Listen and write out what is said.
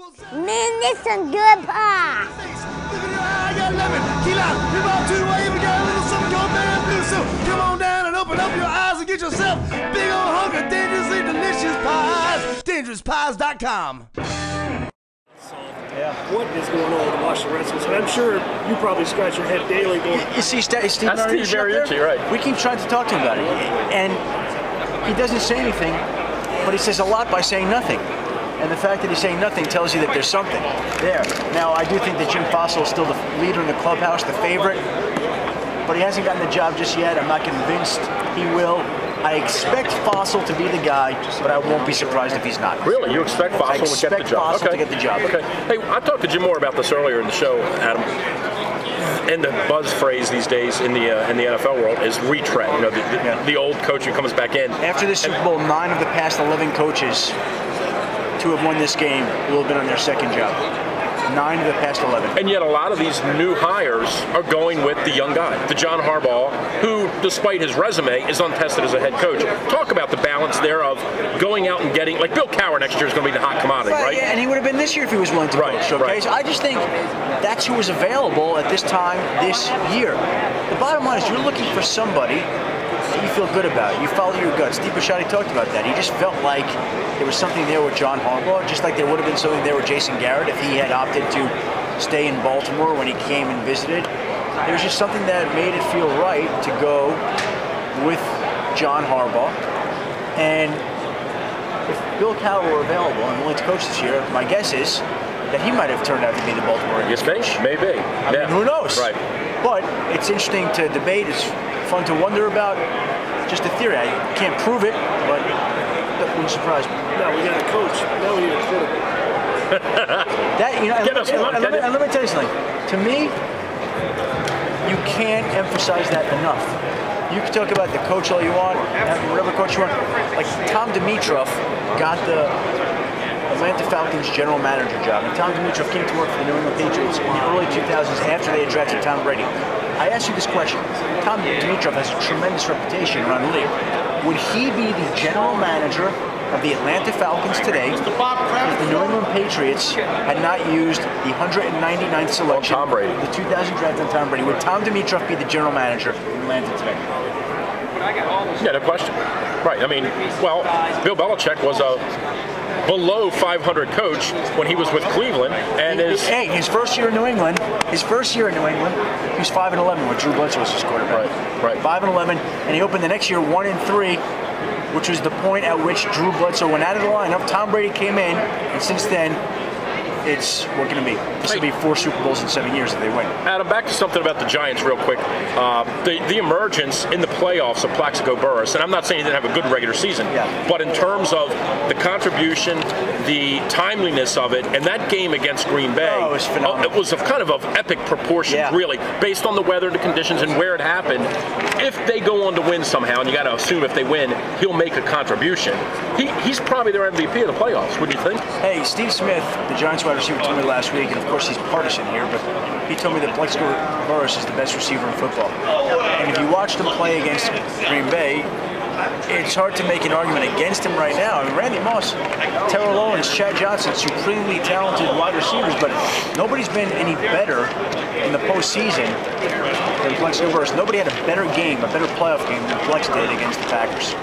Man, this some good pie. Come on down and open up your eyes and get yourself big old hunk of dangerously delicious pies. DangerousPies.com. Yeah. What is going on with the Washington Redskins? And I'm sure you probably scratch your head daily going, you see Steve Mariucci, right? We keep trying to talk to him about it, and he doesn't say anything, but he says a lot by saying nothing. And the fact that he's saying nothing tells you that there's something there. Now, I do think that Jim Fossil is still the leader in the clubhouse, the favorite, but he hasn't gotten the job just yet. I'm not convinced he will. I expect Fossil to be the guy, but I won't be surprised if he's not. Really? You expect Fossil to get the job? Fossil to get the job. Okay. Hey, I talked to Jim Moore about this earlier in the show, Adam. And the buzz phrase these days in the NFL world is retread. You know, the old coach who comes back in. After the Super Bowl, 9 of the past 11 coaches to have won this game will have been on their second job. 9 of the past 11. And yet a lot of these new hires are going with the young guy, the John Harbaugh, who, despite his resume, is untested as a head coach. Talk about the balance there of going out and getting, like Bill Cowher next year is going to be the hot commodity, right? Yeah, and he would have been this year if he was willing to coach, okay? Right. So I just think that's who was available at this time this year. The bottom line is you're looking for somebody that you feel good about. You follow your gut. Steve Bisciotti talked about that. He just felt like there was something there with John Harbaugh, just like there would have been something there with Jason Garrett if he had opted to stay in Baltimore when he came and visited. There was just something that made it feel right to go with John Harbaugh. And if Bill Cowher were available and willing to coach this year, my guess is that he might have turned out to be the Baltimore coach. Maybe. I mean, who knows? Right. But it's interesting to debate. It's fun to wonder about. Just a theory. I can't prove it, but that wouldn't surprise me. now we got a coach, now we need a quarterback. Let me tell you something. To me, you can't emphasize that enough. You can talk about the coach all you want, whatever coach you want. Like Tom Dimitroff got the Atlanta Falcons general manager job, and Tom Dimitroff came to work for the New England Patriots in the early 2000s after they had drafted Tom Brady. I asked you this question. Tom Dimitroff has a tremendous reputation around the league. Would he be the general manager of the Atlanta Falcons today if the New England Patriots had not used the 199th selection, Tom Brady, the 2000 draft on Tom Brady? Would Tom Dimitroff be the general manager in Atlanta today? Yeah, no question. Right. I mean, well, Bill Belichick was a below 500 coach when he was with Cleveland, and his first year in New England, he was 5-11 when Drew Bledsoe was his quarterback. Right. 5-11, and he opened the next year 1-3, which was the point at which Drew Bledsoe went out of the lineup. Tom Brady came in, and since then, it's what can it be? This will be 4 Super Bowls in 7 years if they win. Adam, back to something about the Giants real quick. The emergence in the playoffs of Plaxico Burress, and I'm not saying he didn't have a good regular season, but in terms of the contribution, the timeliness of it, and that game against Green Bay, it was phenomenal. It was kind of epic proportions, really, based on the weather, the conditions, and where it happened. If they go on to win somehow, and you got to assume if they win, he'll make a contribution. He's probably their MVP of the playoffs, wouldn't you think? Hey, Steve Smith, the Giants wide receiver, told me last week, and of course he's partisan here, but he told me that Plaxico Burress is the best receiver in football. And if you watched him play against Green Bay, it's hard to make an argument against him right now. I mean, Randy Moss, Terrell Owens, Chad Johnson, supremely talented wide receivers, but nobody's been any better in the postseason than Plaxico Burress. Nobody had a better game, a better playoff game than Plex did against the Packers.